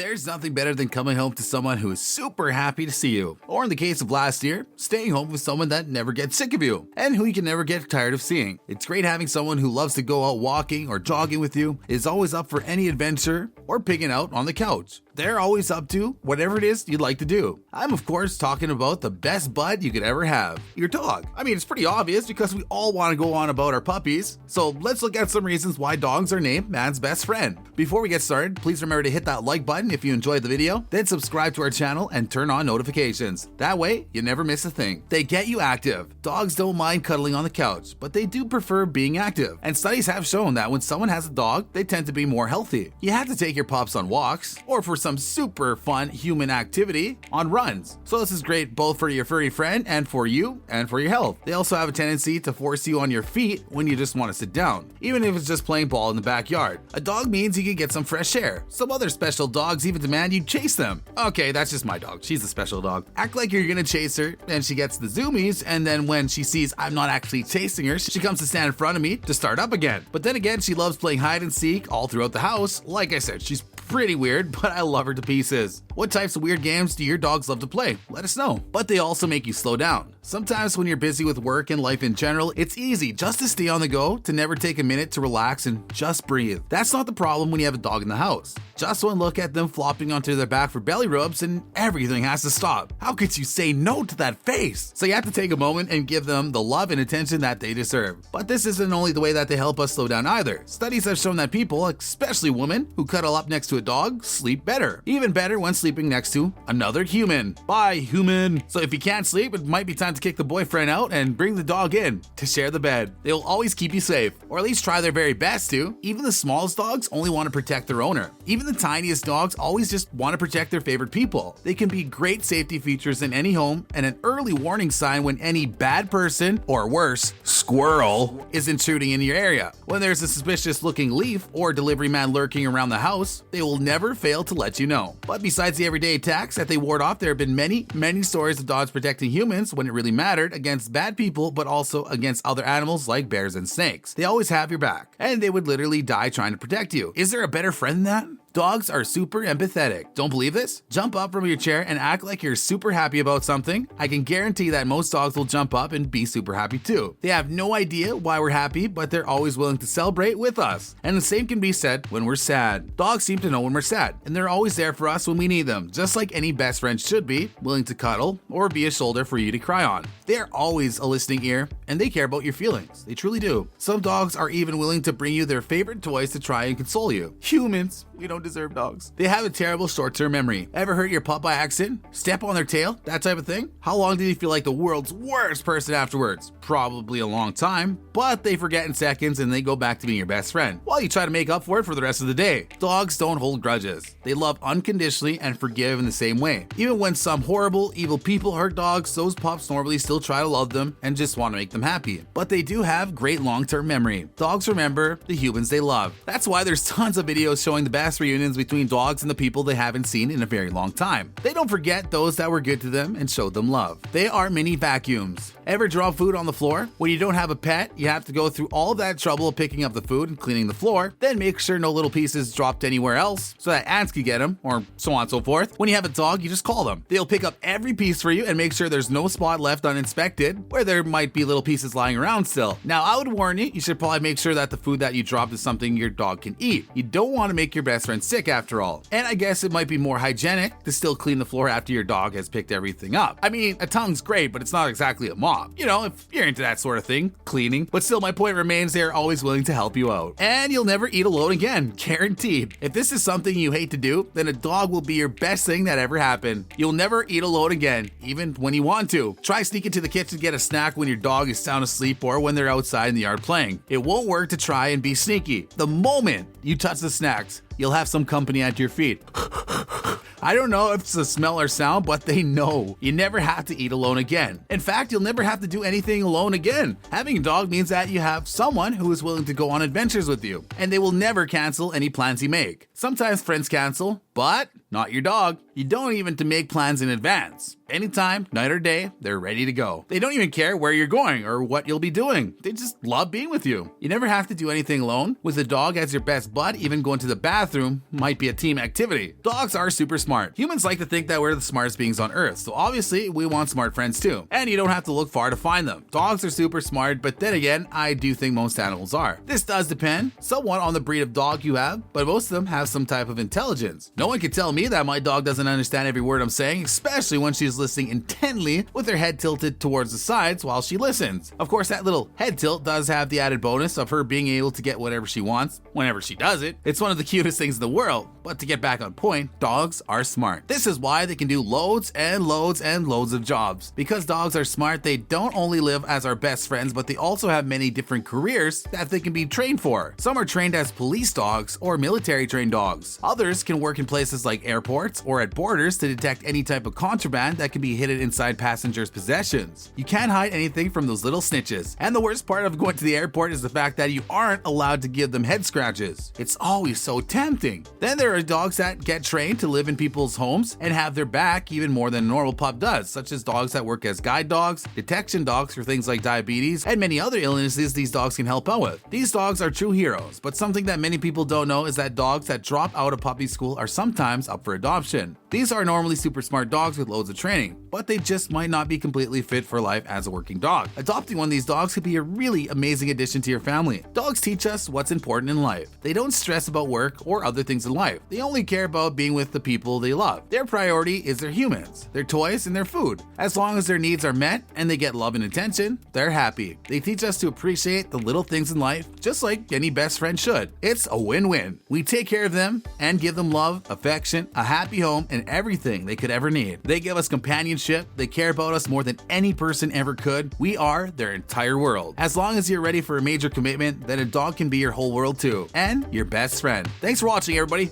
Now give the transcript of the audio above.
There's nothing better than coming home to someone who is super happy to see you. Or in the case of last year, staying home with someone that never gets sick of you and who you can never get tired of seeing. It's great having someone who loves to go out walking or jogging with you, is always up for any adventure, or pigging out on the couch. They're always up to whatever it is you'd like to do. I'm of course talking about the best bud you could ever have, your dog. I mean, it's pretty obvious because we all want to go on about our puppies. So let's look at some reasons why dogs are named man's best friend. Before we get started, please remember to hit that like button if you enjoyed the video, then subscribe to our channel and turn on notifications. That way, you never miss a thing. They get you active. Dogs don't mind cuddling on the couch, but they do prefer being active. And studies have shown that when someone has a dog, they tend to be more healthy. You have to take your pups on walks, or for some super fun human activity, on runs. So this is great both for your furry friend and for you and for your health. They also have a tendency to force you on your feet when you just want to sit down, even if it's just playing ball in the backyard. A dog means you can get some fresh air. Some other special dogs even demand you chase them. Okay, that's just my dog. She's a special dog. Act like you're gonna chase her, and she gets the zoomies, and then when she sees I'm not actually chasing her, she comes to stand in front of me to start up again. But then again, she loves playing hide and seek all throughout the house. Like I said, she's pretty weird, but I love her to pieces. What types of weird games do your dogs love to play? Let us know. But they also make you slow down. Sometimes when you're busy with work and life in general, it's easy just to stay on the go, to never take a minute to relax and just breathe. That's not the problem when you have a dog in the house. Just one look at them flopping onto their back for belly rubs and everything has to stop. How could you say no to that face? So you have to take a moment and give them the love and attention that they deserve. But this isn't only the way that they help us slow down either. Studies have shown that people, especially women, who cuddle up next to a dog sleep better. Even better when sleeping next to another human. Bye, human. So if you can't sleep, it might be time to kick the boyfriend out and bring the dog in to share the bed. They'll always keep you safe, or at least try their very best to. Even the smallest dogs only want to protect their owner. Even the tiniest dogs always just want to protect their favorite people. They can be great safety features in any home and an early warning sign when any bad person, or worse, squirrel, is intruding in your area. When there's a suspicious looking leaf or delivery man lurking around the house, they will never fail to let you know. But besides the everyday attacks that they ward off, there have been many stories of dogs protecting humans when it really mattered, against bad people, but also against other animals like bears and snakes. They always have your back, and they would literally die trying to protect you. Is there a better friend than that? Dogs are super empathetic. Don't believe this? Jump up from your chair and act like you're super happy about something. I can guarantee that most dogs will jump up and be super happy too. They have no idea why we're happy, but they're always willing to celebrate with us. And the same can be said when we're sad. Dogs seem to know when we're sad, and they're always there for us when we need them, just like any best friend should be, willing to cuddle or be a shoulder for you to cry on. They're always a listening ear, and they care about your feelings. They truly do. Some dogs are even willing to bring you their favorite toys to try and console you. Humans, we don't deserve dogs. They have a terrible short-term memory. Ever hurt your pup by accident? Step on their tail? That type of thing? How long did you feel like the world's worst person afterwards? Probably a long time, but they forget in seconds and they go back to being your best friend while you try to make up for it for the rest of the day. Dogs don't hold grudges. They love unconditionally and forgive in the same way. Even when some horrible, evil people hurt dogs, those pups normally still try to love them and just want to make them happy. But they do have great long-term memory. Dogs remember the humans they love. That's why there's tons of videos showing the best reunions between dogs and the people they haven't seen in a very long time. They don't forget those that were good to them and showed them love. They are mini vacuums. Ever drop food on the floor? When you don't have a pet, you have to go through all that trouble of picking up the food and cleaning the floor, then make sure no little pieces dropped anywhere else so that ants can get them, or so on and so forth. When you have a dog, you just call them. They'll pick up every piece for you and make sure there's no spot left uninspected where there might be little pieces lying around still. Now, I would warn you, you should probably make sure that the food that you dropped is something your dog can eat. You don't want to make your best friend sick after all. And I guess it might be more hygienic to still clean the floor after your dog has picked everything up. I mean, a tongue's great, but it's not exactly a mop. You know, if you're into that sort of thing, cleaning. But still, my point remains, they're always willing to help you out. And you'll never eat alone again, guaranteed. If this is something you hate to do, then a dog will be your best thing that ever happened. You'll never eat alone again, even when you want to. Try sneaking to the kitchen to get a snack when your dog is sound asleep or when they're outside in the yard playing. It won't work to try and be sneaky. The moment you touch the snacks, you'll have some company at your feet. I don't know if it's a smell or sound, but they know. You never have to eat alone again. In fact, you'll never have to do anything alone again. Having a dog means that you have someone who is willing to go on adventures with you, and they will never cancel any plans you make. Sometimes friends cancel, But not your dog. You don't even have to make plans in advance. Anytime, night or day, they're ready to go. They don't even care where you're going or what you'll be doing. They just love being with you. You never have to do anything alone. With a dog as your best bud, even going to the bathroom might be a team activity. Dogs are super smart. Humans like to think that we're the smartest beings on earth, so obviously we want smart friends too. And you don't have to look far to find them. Dogs are super smart, but then again, I do think most animals are. This does depend somewhat on the breed of dog you have, but most of them have some type of intelligence. No one can tell me that my dog doesn't understand every word I'm saying, especially when she's listening intently with her head tilted towards the sides while she listens. Of course, that little head tilt does have the added bonus of her being able to get whatever she wants whenever she does it. It's one of the cutest things in the world. But to get back on point, dogs are smart. This is why they can do loads and loads and loads of jobs. Because dogs are smart, they don't only live as our best friends, but they also have many different careers that they can be trained for. Some are trained as police dogs or military trained dogs. Others can work in places like airports or at borders to detect any type of contraband that can be hidden inside passengers' possessions. You can't hide anything from those little snitches. And the worst part of going to the airport is the fact that you aren't allowed to give them head scratches. It's always so tempting. Then there are dogs that get trained to live in people's homes and have their back even more than a normal pup does, such as dogs that work as guide dogs, detection dogs for things like diabetes, and many other illnesses these dogs can help out with. These dogs are true heroes, but something that many people don't know is that dogs that drop out of puppy school are sometimes up for adoption. These are normally super smart dogs with loads of training, but they just might not be completely fit for life as a working dog. Adopting one of these dogs could be a really amazing addition to your family. Dogs teach us what's important in life. They don't stress about work or other things in life. They only care about being with the people they love. Their priority is their humans, their toys, and their food. As long as their needs are met and they get love and attention, they're happy. They teach us to appreciate the little things in life, just like any best friend should. It's a win-win. We take care of them and give them love, affection, a happy home, and everything they could ever need. They give us companionship. They care about us more than any person ever could. We are their entire world. As long as you're ready for a major commitment, then a dog can be your whole world too, and your best friend. Thanks for watching, everybody.